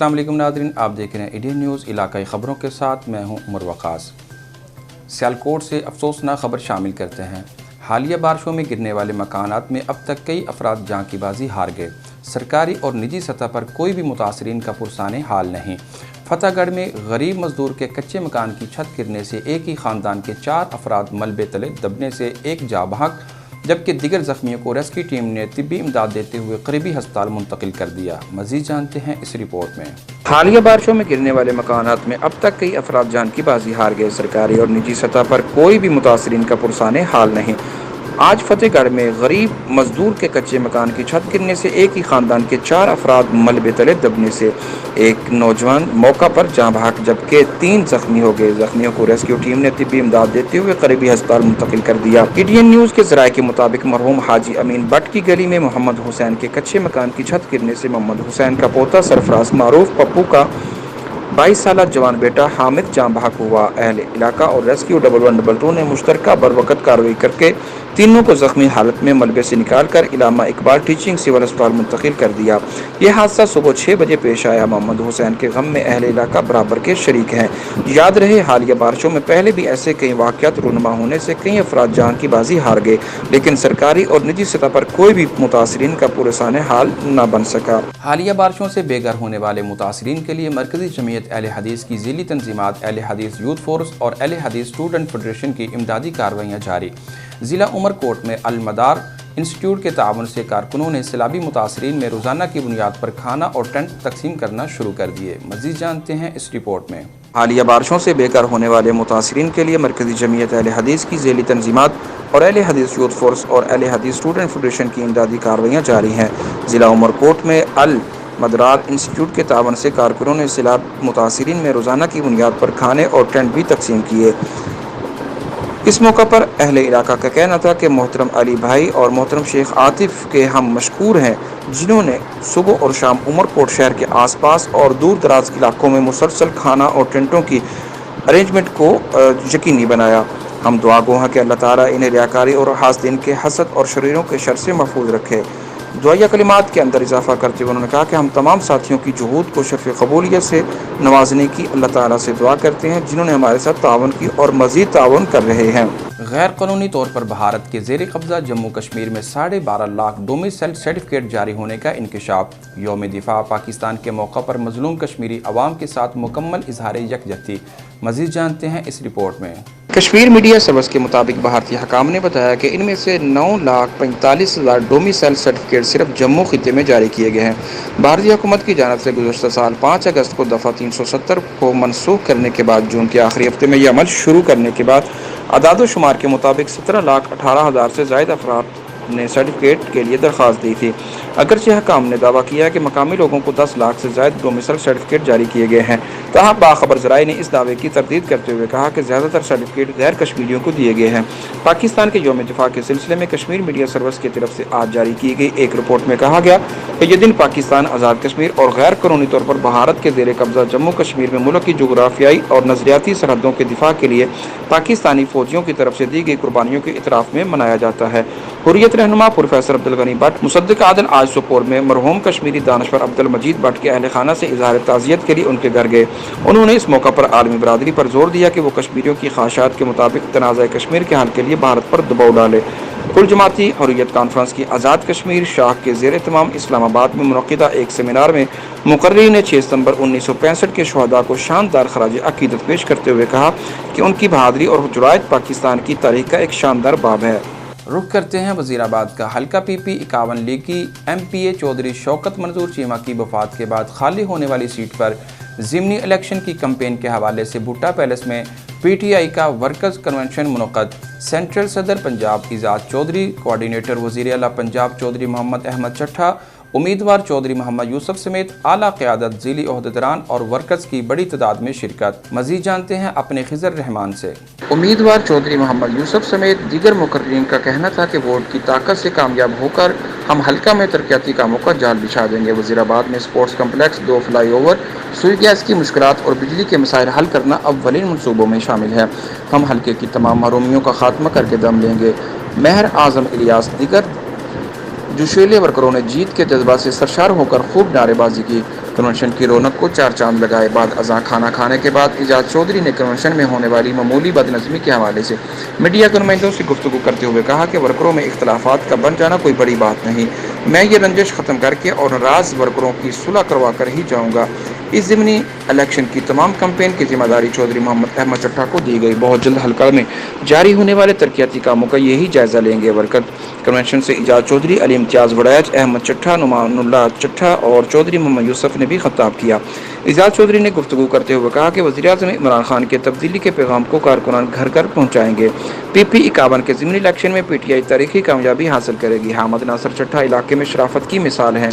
अस्सलाम वालेकुम नाज़रीन, आप देख रहे हैं इंडियन न्यूज़ इलाकाई ख़बरों के साथ मैं हूं उमर वक़ास। सियालकोट से अफसोसनाक खबर शामिल करते हैं। हालिया बारिशों में गिरने वाले मकानात में अब तक कई अफराद जान की बाजी हार गए। सरकारी और निजी सतह पर कोई भी मुतासरीन का पुरसाने हाल नहीं। फतेहगढ़ में गरीब मजदूर के कच्चे मकान की छत गिरने से एक ही ख़ानदान के 4 अफराद मलबे तले दबने से एक जाँ बहक, जबकि दिगर ज़ख्मियों को रेस्क्यू टीम ने तिब्बी इमदाद देते हुए करीबी अस्पताल मुंतकिल कर दिया। मज़ीद जानते हैं इस रिपोर्ट में। हालिया बारिशों में गिरने वाले मकानात में अब तक कई अफराद जान की बाजी हार गए। सरकारी और निजी सतह पर कोई भी मुतासरीन का पुरसाने हाल नहीं। आज फतेहगढ़ में गरीब मजदूर के कच्चे मकान की छत गिरने से एक ही ख़ानदान के 4 अफराद मलबे तले दबने से एक नौजवान मौका पर जाँ बहक, जबकि 3 जख्मी हो गए। जख्मियों को रेस्क्यू टीम ने तिब्बी इमदाद देते हुए करीबी अस्पताल मुंतकिल कर दिया। इंडियन न्यूज़ के ज़राए के मुताबिक मरहूम हाजी अमीन भट्ट की गली में मोहम्मद हुसैन के कच्चे मकान की छत गिरने से मोहम्मद हुसैन का पोता सरफराज मारूफ पप्पू का 22 साल जवान बेटा हामिद जाँ बहक हुआ। अहले इलाका और रेस्क्यू 1112 ने मुश्तरका बरवकत कार्रवाई करके तीनों को जख्मी हालत में मलबे से निकाल कर इलामा इकबाल टीचिंग सिविल अस्पताल मुंतकिल कर दिया। यह हादसा सुबह 6 बजे पेश आया। मोहम्मद हुसैन के गम में अहले इलाका बराबर के शरीक हैं। याद रहे, हालिया बारिशों में पहले भी ऐसे कई वाक़यात रूनुमा होने से कई अफराद जान की बाजी हार गए, लेकिन सरकारी और निजी सतह पर कोई भी मुतासरीन का पुरसाने हाल न बन सका। हालिया बारिशों से बेघर होने वाले मुतासरीन के लिए मरकज़ी जमीयत अहले हदीस की ज़िली तंजीमात अहले हदीस यूथ फोर्स और अहले हदीस स्टूडेंट फेडरेशन की इमदादी कार्रवाइयाँ जारी। ज़िला उमरकोट में अल मदार इंस्टीट्यूट के ताउन से कारकुनों ने सैलाबी मुतासरीन में रोज़ाना की बुनियाद पर खाना और टेंट तकसीम करना शुरू कर दिए। मज़ीद जानते हैं इस रिपोर्ट में। हालिया बारिशों से बेकार होने वाले मुतासरीन के लिए मरकज़ी जमीयत अहले हदीस की ज़ेली तंजीमात और अहले हदीस यूथ फोर्स और अहले हदीस स्टूडेंट फेडरेशन की इमदादी कार्रवाइयाँ जारी हैं। ज़िला उमरकोट में अल मदरार इंस्टीट्यूट के तावन से कारकुनों ने सैलाब मुतासरीन में रोज़ाना की बुनियाद पर खाने और टेंट भी तकसीम किए। इस मौका पर अहले इलाका का कहना था कि मोहतरम अली भाई और मोहतरम शेख आतिफ के हम मशकूर हैं, जिन्होंने सुबह और शाम उमरकोट शहर के आसपास और दूर दराज इलाकों में मुसलसल खाना और टेंटों की अरेंजमेंट को यकीनी बनाया। हम दुआ गो हैं कि अल्लाह ताला इन्हें रियाकारी और हासदीन के हसद और शरीरों के शर से महफूज रखे। दुआया कलिमात के अंदर इजाफा करते हुए उन्होंने कहा कि हम तमाम साथियों की जुहूद को शर्फ़ कबूलियत से नवाजने की अल्लाह ताला से दुआ करते हैं, जिन्होंने हमारे साथ तावन की और मज़ीद तावन कर रहे हैं। गैर कानूनी तौर पर भारत के ज़ेर कब्ज़ा जम्मू कश्मीर में 12.5 लाख डोमिसाइल सर्टिफिकेट जारी होने का इंकशाफ। यौम दिफा पाकिस्तान के मौका पर मजलूम कश्मीरी अवाम के साथ मुकम्मल इजहार यकजहती। मज़ीद जानते हैं इस रिपोर्ट में। कश्मीर मीडिया सर्विस के मुताबिक भारतीय हकाम ने बताया कि इनमें से 9,45,000 डोमिसाइल सर्टिफिकेट सिर्फ जम्मू खिते में जारी किए गए हैं। भारतीय हुकूमत की जानिब से गुज़श्ता साल 5 अगस्त को दफ़ा 370 को मनसूख करने के बाद जून के आखिरी हफ्ते में यह अमल शुरू करने के बाद अदाद शुमार के मुताबिक 17,18,000 से ज़ायद अफराद ने सर्टिफिकेट के लिए दरख्वास्त दी थी। अगरचे हकाम ने दावा किया है कि मकामी लोगों को 10 लाख से ज़ायद डोमिसाइल सर्टिफिकेट जारी किए गए हैं। तहाँ बाखबर ज़राए ने इस दावे की तरदीद करते हुए कहा कि ज़्यादातर सर्टिफिकेट गैर कश्मीरियों को दिए गए हैं। पाकिस्तान के यौम दिफा के सिलसिले में कश्मीर मीडिया सर्विस की तरफ से आज जारी की गई एक रिपोर्ट में कहा गया कि यह दिन पाकिस्तान आज़ाद कश्मीर और गैर कानूनी तौर पर भारत के ज़ेर कब्ज़ा जम्मू कश्मीर में मुल्क की जोग्राफियाई और नज़रियाती सरहदों के दिफा के लिए पाकिस्तानी फ़ौजियों की तरफ से दी गई कुर्बानियों के इतराफ़ में मनाया जाता है। हुर्रियत रहनुमा प्रोफेसर अब्दुल गनी भट्ट मुसद्दिक आदल आज सोपोर में मरहूम कश्मीरी दानश्वर अब्दुल मजीद भट्ट के अहल खाना से इजहार ताज़ियत के लिए उनके घर गए। उन्होंने इस मौका पर आलमी बरादरी पर जोर दिया कि वो कश्मीरियों की ख्वाहिशात के मुताबिक तनाज़ा कश्मीर के हल के लिए भारत पर दबाव डाले। कुल जमाती हुर्रियत कॉन्फ्रेंस की आज़ाद कश्मीर शाख के ज़ेर एहतमाम इस्लामाबाद में मुनक़िदा एक सेमिनार में मुक़र्रिर ने 6 सितंबर 1965 के शहदा को शानदार खराज अक़ीदत पेश करते हुए कहा कि उनकी बहादुरी और जुरायत पाकिस्तान की तारीख़ का एक शानदार बाब है। रुख करते हैं वज़ीराबाद का। हल्का PP 51 लीगी MPA चौधरी शौकत मंजूर चीमा की वफ़ात के बाद खाली होने वाली सीट पर ज़िमनी इलेक्शन की कैंपेन के हवाले से भुट्टा पैलेस में PTI का वर्कर्स कन्वेंशन मुनक़्क़द। सेंट्रल सदर पंजाब इजाज़ चौधरी, कोऑर्डिनेटर वज़ीर आला पंजाब चौधरी मोहम्मद अहमद चट्ठा, उम्मीदवार चौधरी मोहम्मद यूसुफ समेत आला क़यादत, ज़िली ओहदेदारान और वर्कर्स की बड़ी तादाद में शिरकत। मज़ीद जानते हैं अपने खिज़र रहमान से। उम्मीदवार चौधरी मोहम्मद यूसुफ समेत दीगर मुकर्रीन का कहना था कि वोट की ताकत से कामयाब होकर हम हल्का में तरक्याती कामों का जाल बिछा देंगे। वज़ीराबाद में स्पोर्ट्स कम्प्लेक्स, 2 फ्लाईओवर, सुई गैस की मुश्किलात और बिजली के मसाइल हल करना अव्वलीन मनसूबों में शामिल है। हम हल्के की तमाम महरूमियों का खात्मा करके दम लेंगे। महर आज़म इलियास दीगर जोशीले वर्करों ने जीत के जज्बा से सरशार होकर खूब नारेबाजी की। کنونشن کی رونق کو چار چاند لگائے۔ بعد ازاں کھانا کھانے کے بعد اعجاز چودھری نے کنونشن میں ہونے والی معمولی بدنظمی کے حوالے سے میڈیا کے نمائندوں سے گفتگو کرتے ہوئے کہا کہ ورکروں میں اختلافات کا بن جانا کوئی بڑی بات نہیں، میں یہ رنجش ختم کر کے اور ناراض ورکروں کی صلح کروا کر ہی جاؤں گا۔ اس ضمنی الیکشن کی تمام کمپین کی ذمہ داری چودھری محمد احمد چٹھا کو دی گئی۔ بہت جلد حلقہ میں جاری ہونے والے ترقیاتی کاموں کا یہی جائزہ لیں گے ورکر۔ کنونشن سے اعجاز چودھری، علی امتیاز وڑیچ، احمد چٹھا، نعمان اللہ چٹھا اور چودھری محمد یوسف نے بھی خطاب کیا۔ اعجاز چودھری نے گفتگو کرتے ہوئے کہا کہ وزیراعظم عمران خان کے تبدیلی کے پیغام کو کارکنان گھر گھر پہنچائیں گے۔ پی پی 51 کے ضمنی الیکشن میں پی ٹی آئی تاریخی کامیابی حاصل کرے گی۔ حامد ناصر چٹھا علاقے میں شرافت کی مثال ہیں۔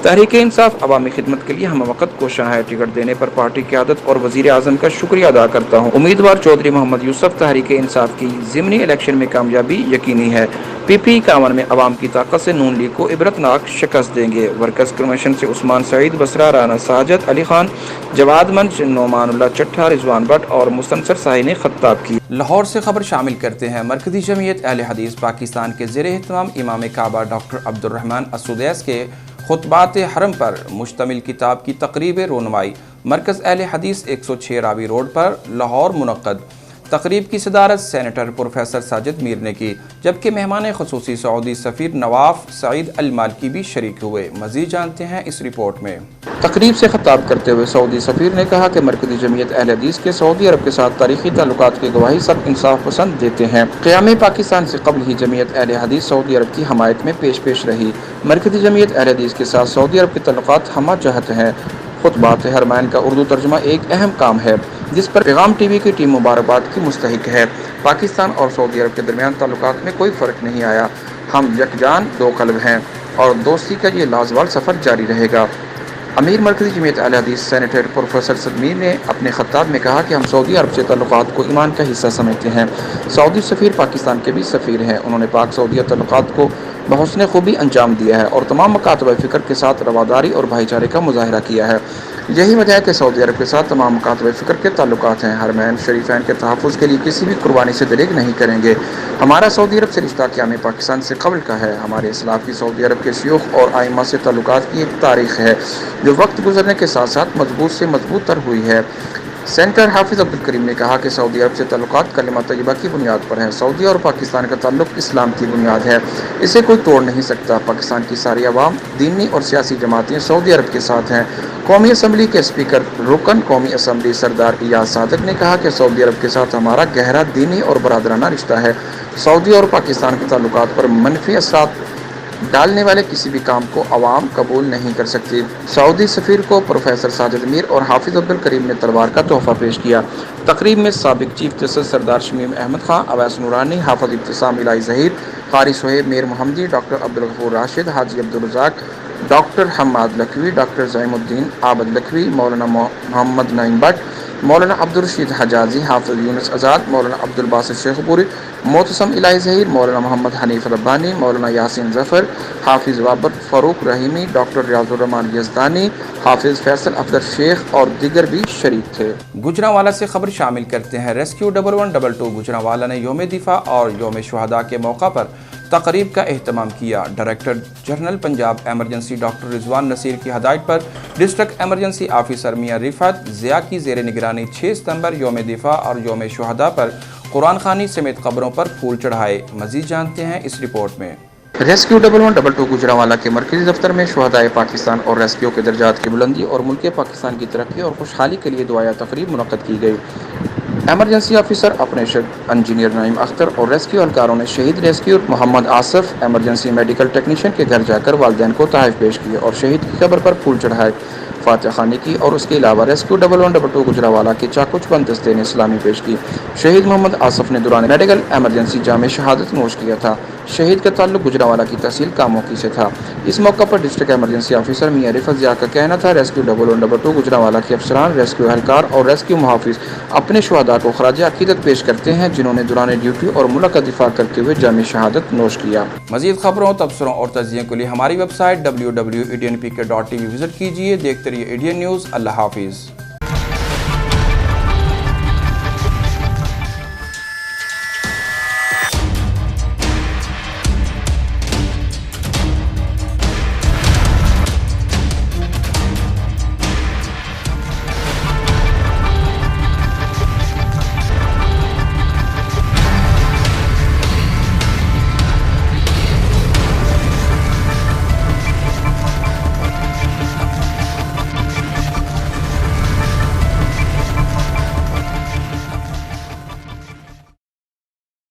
تحریک انصاف عوامی خدمت کے لیے ہم وقت کوشاں ہے۔ ٹکٹ دینے پر پارٹی قیادت اور وزیر اعظم کا شکریہ ادا کرتا ہوں۔ امیدوار چودھری محمد یوسف تحریک انصاف کی ضمنی الیکشن میں کامیابی یقینی ہے۔ پی پی 51 میں عوام کی طاقت سے نون لیگ کو عبرتناک شکست دیں گے۔ ورکرز کنونشن سے عثمان سعید بسرا، رانا ساجد علی خان، جواد منچ، نعمان اللہ چٹھا، رضوان بٹ اور مستنصر ساہی نے خطاب کی۔ لاہور سے خبر شامل کرتے ہیں۔ مرکزی جمعیت اہل حدیث پاکستان کے زیر اہتمام امام کعبہ ڈاکٹر عبدالرحمن السدیس کے خطبات حرم پر مشتمل کتاب کی تقریب رونمائی مرکز اہل حدیث 106 راوی روڈ پر لاہور منعقد۔ تقریب کی صدارت سینیٹر پروفیسر ساجد میر نے کی، جبکہ مہمان خصوصی سعودی سفیر نواف سعید المالکی بھی شریک ہوئے۔ مزید جانتے ہیں اس رپورٹ میں۔ تقریب سے خطاب کرتے ہوئے سعودی سفیر نے کہا کہ مرکزی جمعیت اہل حدیث کے سعودی عرب کے ساتھ تاریخی تعلقات کی گواہی سب انصاف پسند دیتے ہیں۔ قیام پاکستان سے قبل ہی جمعیت اہل حدیث سعودی عرب کی حمایت میں پیش رہی۔ مرکزی جمعیت اہل حدیث کے ساتھ سعودی عرب کے تعلقات ہمہ جہت ہیں۔ خطبات حرمین کا اردو ترجمہ ایک اہم کام ہے جس پر پیغام ٹی وی کی ٹیم مبارکباد کی مستحق ہے۔ پاکستان اور سعودی عرب کے درمیان تعلقات میں کوئی فرق نہیں آیا، ہم یکجان دو قلب ہیں اور دوستی کا یہ لازوال سفر جاری رہے گا۔ امیر مرکزی جمعیت اہل حدیث سینیٹر پروفیسر ساجد میر نے اپنے خطاب میں کہا کہ ہم سعودی عرب سے تعلقات کو ایمان کا حصہ سمجھتے ہیں۔ سعودی سفیر پاکستان کے بھی سفیر ہیں، انہوں نے پاک سعودیہ تعلقات کو بحسن خوبی انجام دیا ہے اور تمام مکاتب فکر کے ساتھ رواداری اور بھائی چارے کا مظاہرہ کیا ہے۔ یہی وجہ ہے کہ سعودی عرب کے ساتھ تمام مکاتب فکر کے تعلقات ہیں۔ حرمین شریفین کے تحفظ کے لیے کسی بھی قربانی سے دریغ نہیں کریں گے۔ ہمارا سعودی عرب سے رشتہ قیام پاکستان سے قبل کا ہے۔ ہمارے اسلاف کی سعودی عرب کے شیوخ اور ائمہ سے تعلقات کی ایک تاریخ ہے جو وقت گزرنے کے ساتھ ساتھ مضبوط سے مضبوط تر ہوئی ہے۔ سینیٹر حافظ عبدالکریم نے کہا کہ سعودی عرب سے تعلقات کلمہ طیبہ کی بنیاد پر ہیں۔ سعودی اور پاکستان کا تعلق اسلام کی بنیاد ہے، اسے کوئی توڑ نہیں سکتا۔ پاکستان کی ساری عوام، دینی اور سیاسی جماعتیں سعودی عرب کے ساتھ ہیں۔ قومی اسمبلی کے اسپیکر رکن قومی اسمبلی سردار ایاز صادق نے کہا کہ سعودی عرب کے ساتھ ہمارا گہرا دینی اور برادرانہ رشتہ ہے۔ سعودی اور پاکستان کے تعلقات پر منفی اثرات ڈالنے والے کسی بھی کام کو عوام قبول نہیں کر سکتی۔ سعودی سفیر کو پروفیسر ساجد میر اور حافظ عبدالکریم نے تلوار کا تحفہ پیش کیا۔ تقریب میں سابق چیف جسٹس سردار شمیم احمد خان، اویس نورانی، حافظ ابتسام الہی ظہیر، قاری صہیب، میر محمدی، doctor Abdul Ghafoor Rashid, Haji Abdul Razzaq, doctor Hammad Lakhvi, doctor زعیم Uddin Abid Lakhvi, Maulana Muhammad Naeem but, مولانا عبدالرشید حجازی، حافظ یونس آزاد، مولانا عبدالباسط شیخ پوری، معتصم الہی ظہیر، مولانا محمد حنیف ربانی، مولانا یاسین ظفر، حافظ بابر فاروق رحیمی، ڈاکٹر ریاض الرحمان یزدانی، حافظ فیصل افضل شیخ اور دیگر بھی شریک تھے۔ گجرانوالہ سے خبر شامل کرتے ہیں۔ ریسکیو 1122 گجرانوالہ نے یوم دفاع اور یوم شہداء کے موقع پر تقریب کا اہتمام کیا۔ Director general Punjab emergency doctor Rizwan Naseer کی ہدایت پر ڈسٹرکٹ ایمرجنسی آفیسر میاں رفعت ضیاء کی زیر نگرانی 6 ستمبر یوم دفاع اور یوم شہداء پر قرآن خوانی سمیت قبروں پر پھول چڑھائے۔ مزید جانتے ہیں اس رپورٹ میں۔ ریسکیو 1122 گجرانوالہ کے مرکزی دفتر میں شہدائے پاکستان اور ریسکیو کے درجات کی بلندی اور ملک پاکستان کی ترقی اور خوشحالی کے لیے دعائیہ تقریب منعقد کی گئی۔ ایمرجنسی آفیسر آپریشن انجینئر نعیم اختر اور ریسکیو اہلکاروں نے شہید ریسکیو محمد آصف ایمرجنسی میڈیکل ٹیکنیشین کے گھر جا کر والدین کو تحائف پیش کیے اور شہید کی قبر پر پھول چڑھائے، فاتحہ خوانی کی اور اس کے علاوہ ریسکیو 1122 گجرانوالہ کے چاکوچ بند دستے نے سلامی پیش کی۔ شہید محمد آصف نے دوران میڈیکل ایمرجنسی جام شہادت نوش کیا تھا۔ شہید کا تعلق گجرانوالہ کی تحصیل کاموکی سے تھا۔ اس موقع پر ڈسٹرکٹ ایمرجنسی آفیسر میاں رفعت ضیاء کا کہنا تھا ریسکیو 1122 گجرانوالہ کے افسران، ریسکیو اہلکار اور ریسکیو محافظ اپنے شہداء کو خراج عقیدت پیش کرتے ہیں جنہوں نے دوران ڈیوٹی اور ملک کا دفاع کرتے ہوئے جام شہادت نوش کیا۔ مزید خبروں، تبصروں اور تجزیوں کے لیے ہماری ویب سائٹ www.ednpk.tv وزٹ کیجیے۔ دیکھتے رہیے ایڈین نیوز۔ اللہ حافظ۔